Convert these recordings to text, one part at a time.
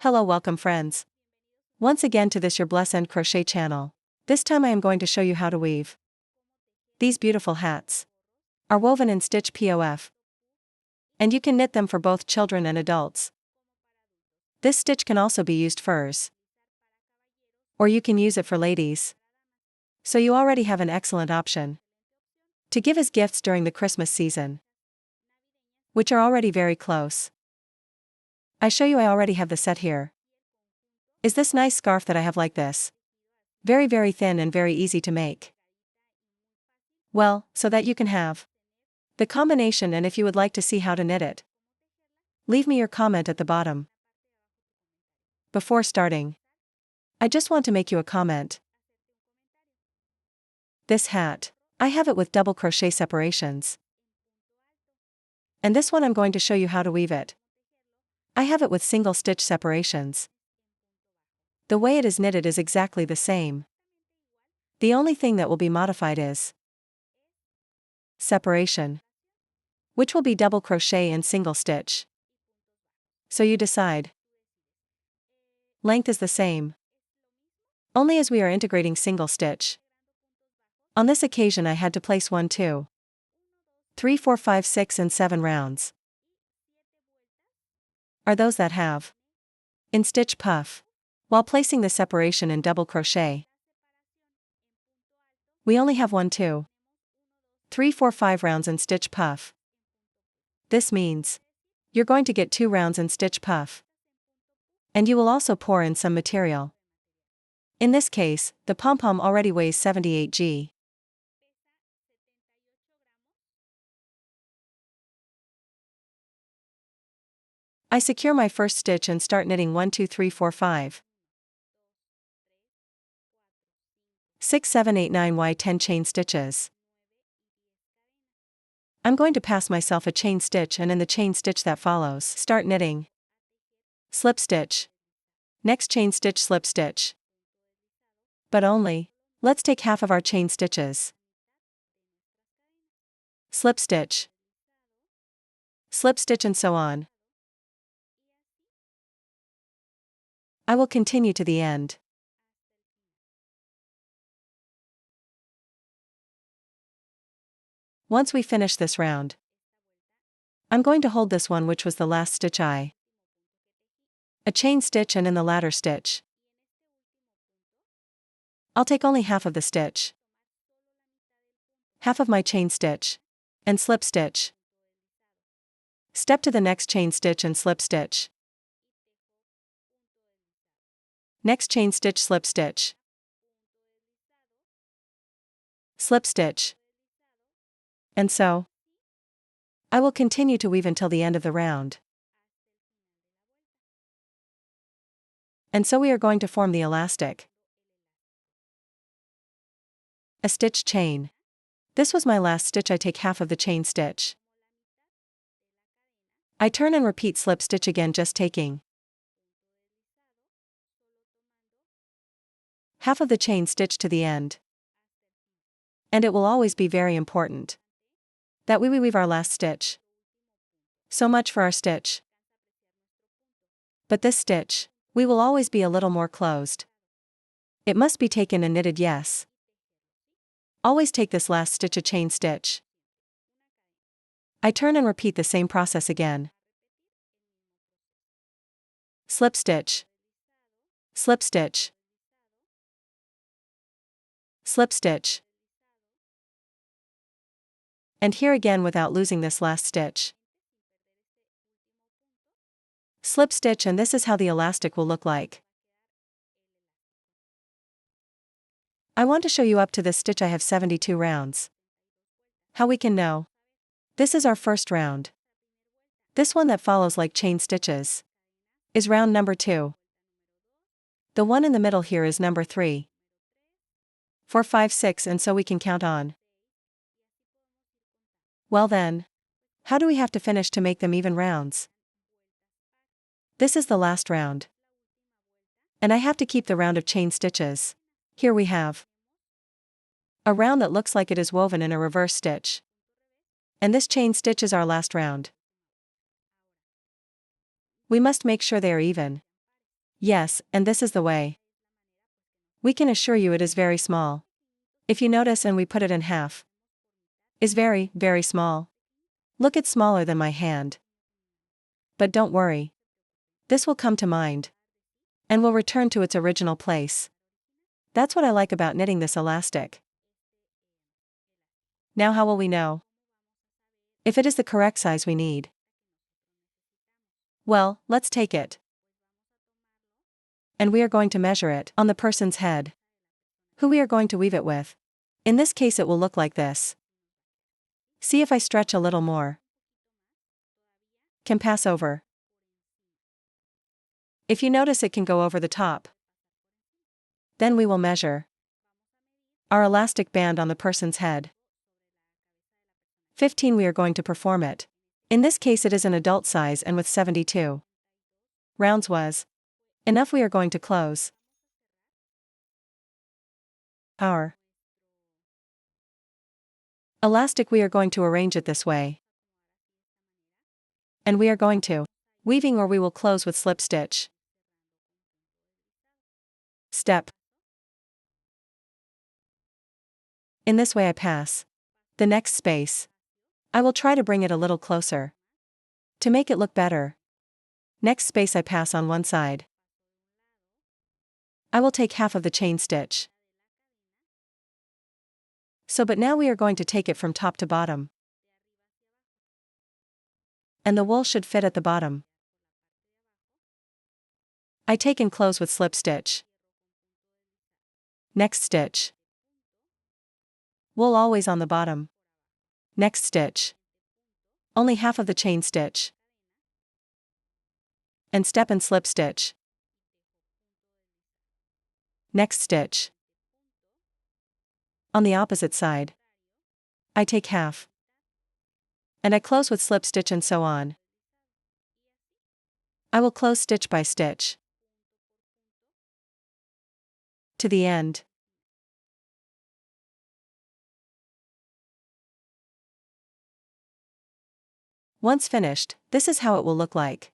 Hello, welcome friends. Once again to this your Blessend Crochet channel. This time I am going to show you how to weave. These beautiful hats are woven in stitch POF. And you can knit them for both children and adults. This stitch can also be used furs. Or you can use it for ladies. So you already have an excellent option to give as gifts during the Christmas season, which are already very close. I show you I already have the set here. Is this nice scarf that I have like this? Very thin and very easy to make. Well, so that you can have the combination, and if you would like to see how to knit it, leave me your comment at the bottom. Before starting, I just want to make you a comment. This hat, I have it with double crochet separations. And this one I'm going to show you how to weave it. I have it with single stitch separations. The way it is knitted is exactly the same. The only thing that will be modified is separation, which will be double crochet and single stitch. So you decide. Length is the same, only as we are integrating single stitch. On this occasion I had to place 1, 2, 3, 4, 5, 6 and 7 rounds. Are those that have in stitch puff, while placing the separation in double crochet. We only have 1, 2, 3, 4, 5 rounds in stitch puff. This means you're going to get 2 rounds in stitch puff. And you will also pour in some material. In this case, the pom-pom already weighs 78 g. I secure my first stitch and start knitting 1, 2, 3, 4, 5, 6, 7, 8, 9 y 10 chain stitches. I'm going to pass myself a chain stitch, and in the chain stitch that follows, start knitting. Slip stitch. Next chain stitch, slip stitch. But only, let's take half of our chain stitches. Slip stitch. Slip stitch and so on. I will continue to the end. Once we finish this round, I'm going to hold this one, which was the last stitch, a chain stitch, and in the latter stitch, I'll take only half of the stitch, half of my chain stitch, and slip stitch. Step to the next chain stitch and slip stitch. Next chain stitch, slip stitch. Slip stitch. And so, I will continue to weave until the end of the round. And so we are going to form the elastic. A stitch chain. This was my last stitch. I take half of the chain stitch. I turn and repeat slip stitch again, just taking half of the chain stitch to the end. And it will always be very important that we weave our last stitch. So much for our stitch. But this stitch, we will always be a little more closed. It must be taken and knitted, yes. Always take this last stitch, a chain stitch. I turn and repeat the same process again. Slip stitch. Slip stitch. Slip stitch. And here again without losing this last stitch. Slip stitch, and this is how the elastic will look like. I want to show you up to this stitch I have 72 rounds. How we can know. This is our first round. This one that follows like chain stitches is round number 2. The one in the middle here is number 3. 4, 5, 6, and so we can count on. Well then, how do we have to finish to make them even rounds? This is the last round. And I have to keep the round of chain stitches. Here we have a round that looks like it is woven in a reverse stitch. And this chain stitch is our last round. We must make sure they are even. Yes, and this is the way. We can assure you it is very small. If you notice, and we put it in half. Is very, very small. Look, it's smaller than my hand. But don't worry. This will come to mind. And will return to its original place. That's what I like about knitting this elastic. Now how will we know if it is the correct size we need? Well, let's take it. And we are going to measure it on the person's head, who we are going to weave it with. In this case it will look like this. See, if I stretch a little more, can pass over. If you notice, it can go over the top. Then we will measure our elastic band on the person's head. 15 we are going to perform it. In this case it is an adult size, and with 72 rounds was enough, we are going to close our elastic. We are going to arrange it this way. And we are going to weaving, or we will close with slip stitch. Step. In this way I pass the next space. I will try to bring it a little closer to make it look better. Next space I pass on one side. I will take half of the chain stitch. So, but now we are going to take it from top to bottom. And the wool should fit at the bottom. I take and close with slip stitch. Next stitch. Wool always on the bottom. Next stitch. Only half of the chain stitch. And step and slip stitch. Next stitch. On the opposite side, I take half. And I close with slip stitch, and so on. I will close stitch by stitch to the end. Once finished, this is how it will look like.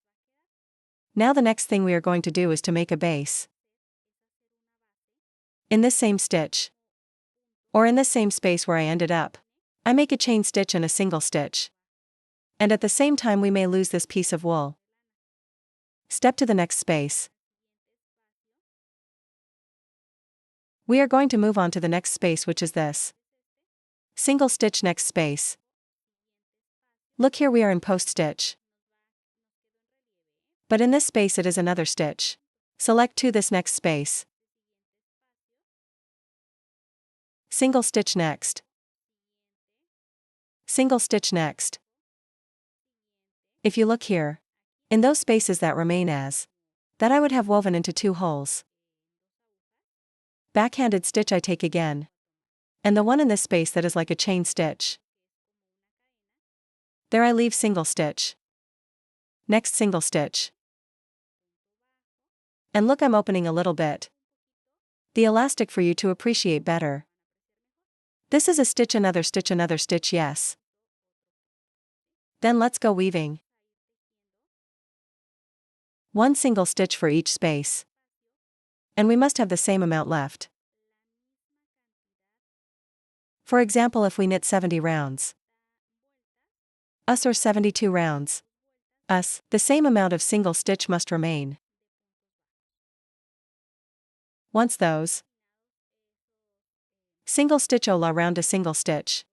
Now the next thing we are going to do is to make a base. In this same stitch, or in this same space where I ended up, I make a chain stitch and a single stitch. And at the same time we may lose this piece of wool. Step to the next space. We are going to move on to the next space, which is this. Single stitch, next space. Look, here we are in post stitch. But in this space it is another stitch. Select to this next space. Single stitch next. Single stitch next. If you look here, in those spaces that remain as that, I would have woven into 2 holes. Backhanded stitch I take again. And the one in this space that is like a chain stitch, there I leave single stitch. Next single stitch. And look, I'm opening a little bit the elastic for you to appreciate better. This is a stitch, another stitch, yes. Then let's go weaving. 1 single stitch for each space. And we must have the same amount left. For example, if we knit 70 rounds, us, or 72 rounds, us, the same amount of single stitch must remain. Once those single stitch all around a single stitch,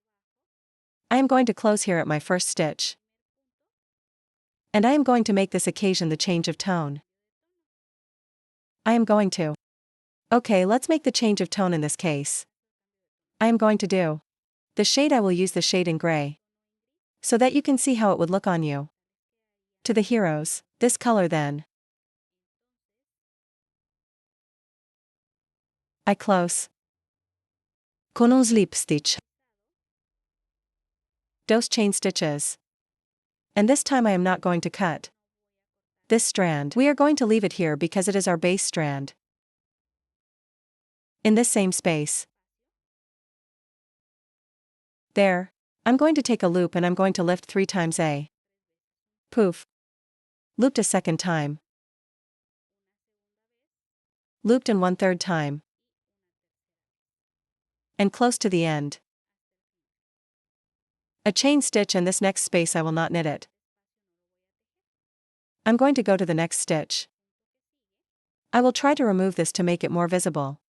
I am going to close here at my first stitch. And I am going to make this occasion the change of tone. I am going to. Okay, let's make the change of tone in this case. I am going to do the shade. I will use the shade in gray, so that you can see how it would look on you. To the heroes, this color then. I close con un slip stitch. Those chain stitches. And this time I am not going to cut this strand. We are going to leave it here because it is our base strand. In this same space. There. I'm going to take a loop, and I'm going to lift 3 times a poof. Looped a second time. Looped in 1/3 time. And close to the end. A chain stitch, and this next space I will not knit it. I'm going to go to the next stitch. I will try to remove this to make it more visible.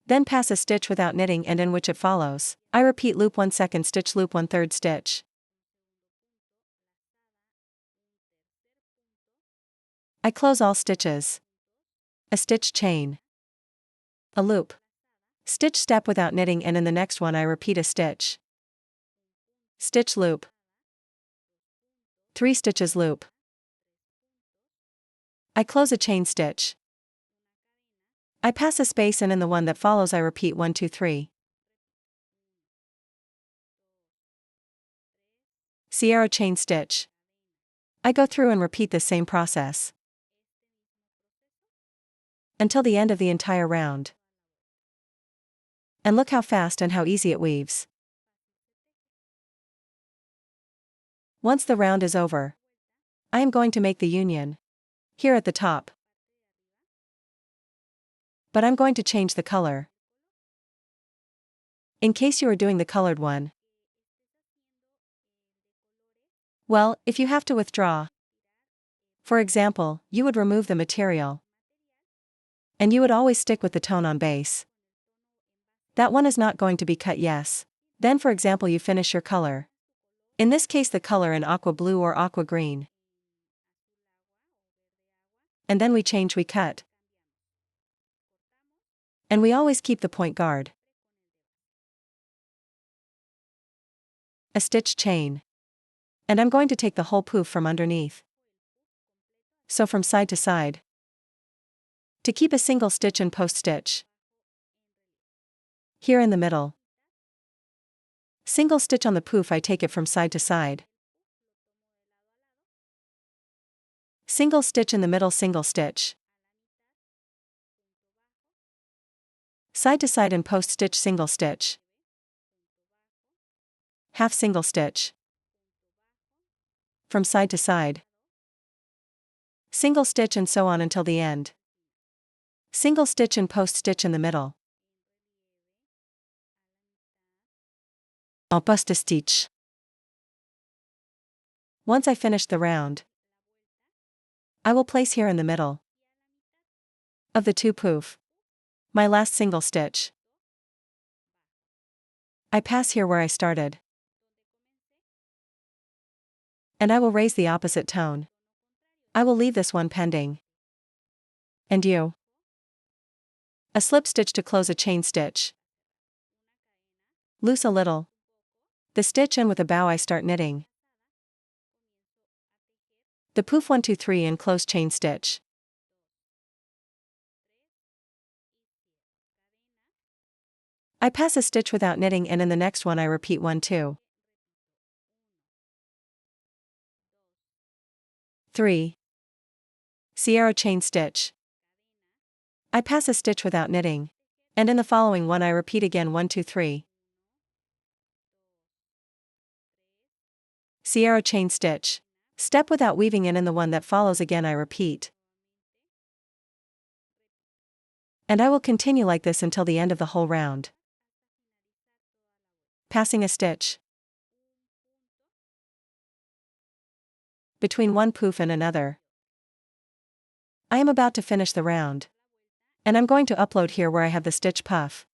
Then pass a stitch without knitting and in which it follows. I repeat loop 1 second stitch, loop 1/3 stitch. I close all stitches. A stitch chain. A loop. Stitch step without knitting, and in the next one I repeat a stitch. Stitch loop. 3 stitches loop. I close a chain stitch. I pass a space, and in the one that follows I repeat 1 2 3. Sierra chain stitch. I go through and repeat the same process until the end of the entire round. And look how fast and how easy it weaves. Once the round is over, I am going to make the union here at the top. But I'm going to change the color. In case you are doing the colored one, well, if you have to withdraw, for example, you would remove the material. And you would always stick with the tone on base. That one is not going to be cut, yes. Then for example you finish your color. In this case the color in aqua blue or aqua green. And then we change, we cut. And we always keep the point guard. A stitch chain. And I'm going to take the whole poof from underneath. So from side to side. To keep a single stitch and post stitch. Here in the middle. Single stitch on the poof, I take it from side to side. Single stitch in the middle, single stitch. Side to side and post stitch, single stitch. Half single stitch. From side to side. Single stitch, and so on until the end. Single stitch and post stitch in the middle. En post stitch. Once I finish the round, I will place here in the middle of the two poof my last single stitch. I pass here where I started. And I will raise the opposite tone. I will leave this one pending. And you. A slip stitch to close a chain stitch. Loose a little. The stitch, and with a bow I start knitting. The poof 1 2 3 and close chain stitch. I pass a stitch without knitting, and in the next one I repeat 1 2 3. Sierra chain stitch. I pass a stitch without knitting. And in the following one I repeat again 1 2 3. Sierra chain stitch. Step without weaving, and in the one that follows again I repeat. And I will continue like this until the end of the whole round. Passing a stitch between one poof and another. I am about to finish the round. And I'm going to upload here where I have the stitch puff.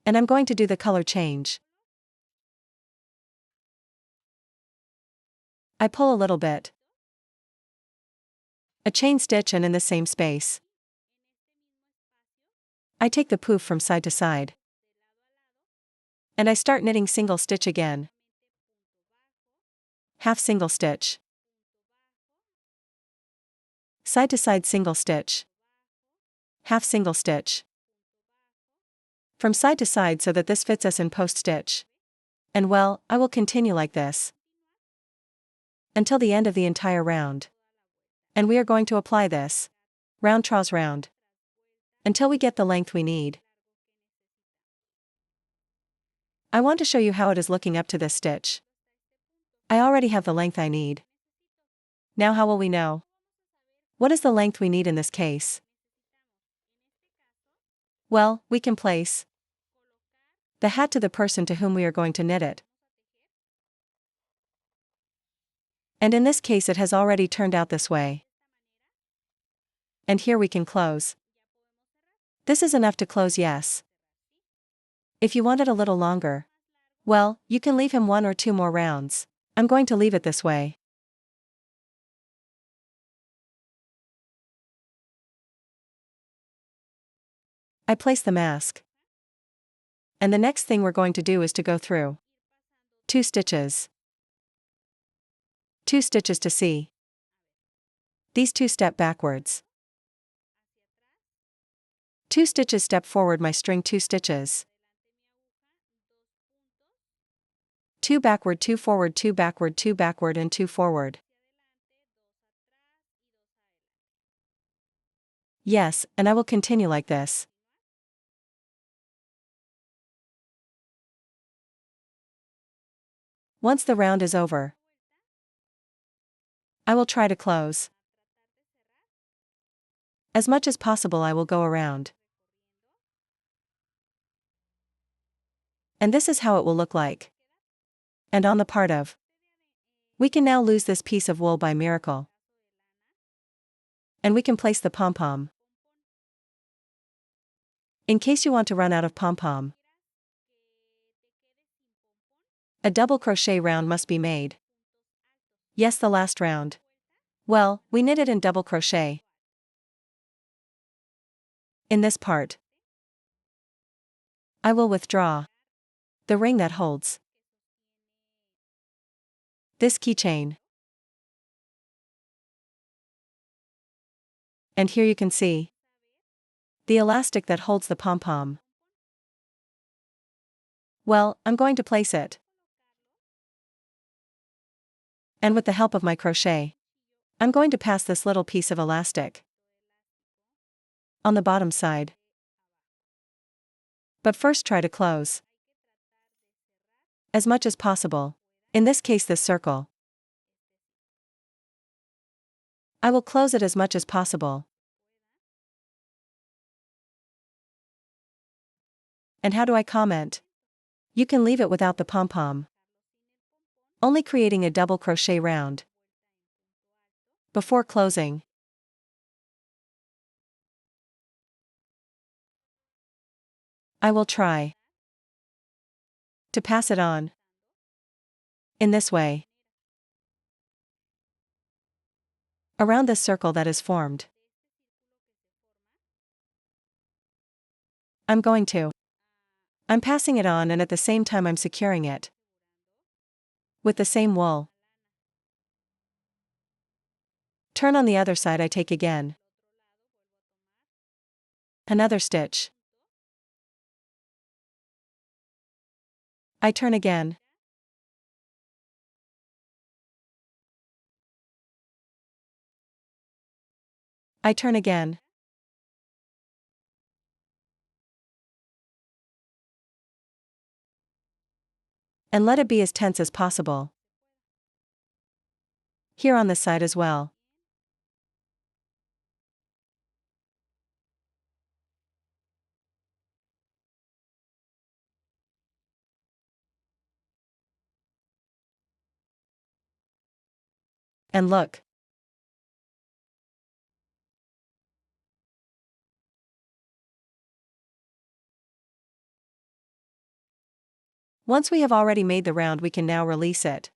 And I'm going to do the color change. I pull a little bit. A chain stitch, and in the same space, I take the poof from side to side. And I start knitting single stitch again. Half single stitch. Side to side single stitch. Half single stitch. From side to side so that this fits us in post stitch. And well, I will continue like this until the end of the entire round. And we are going to apply this round troughs round until we get the length we need. I want to show you how it is looking up to this stitch. I already have the length I need. Now how will we know? What is the length we need in this case? Well, we can place the hat to the person to whom we are going to knit it. And in this case it has already turned out this way. And here we can close. This is enough to close, yes. If you want it a little longer, well, you can leave him 1 or 2 more rounds. I'm going to leave it this way. I place the mask. And the next thing we're going to do is to go through 2 stitches. 2 stitches to see. These 2 step backwards. 2 stitches step forward my string 2 stitches. 2 backward 2 forward 2 backward 2 backward and 2 forward. Yes, and I will continue like this. Once the round is over, I will try to close. As much as possible I will go around. And this is how it will look like. And on the part of, we can now lose this piece of wool by miracle. And we can place the pom-pom. In case you want to run out of pom-pom, a double crochet round must be made. Yes, the last round. Well, we knit it in double crochet. In this part, I will withdraw the ring that holds this keychain. And here you can see the elastic that holds the pom-pom. Well, I'm going to place it. And with the help of my crochet, I'm going to pass this little piece of elastic on the bottom side. But first try to close as much as possible. In this case this circle. I will close it as much as possible. And how do I comment? You can leave it without the pom-pom, only creating a double crochet round before closing. I will try to pass it on in this way around this circle that is formed. I'm passing it on, and at the same time I'm securing it with the same wool. Turn on the other side, I take again another stitch. I turn again. I turn again. And let it be as tense as possible. Here on this side as well. And look. Once we have already made the round, we can now release it.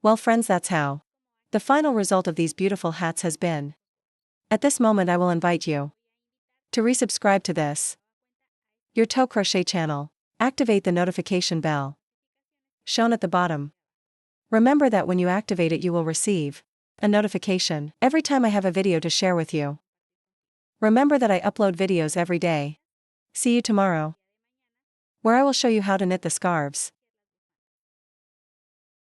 Well friends, that's how the final result of these beautiful hats has been. At this moment I will invite you to resubscribe to this, your toe crochet channel. Activate the notification bell shown at the bottom. Remember that when you activate it you will receive a notification every time I have a video to share with you. Remember that I upload videos every day. See you tomorrow, where I will show you how to knit the scarves.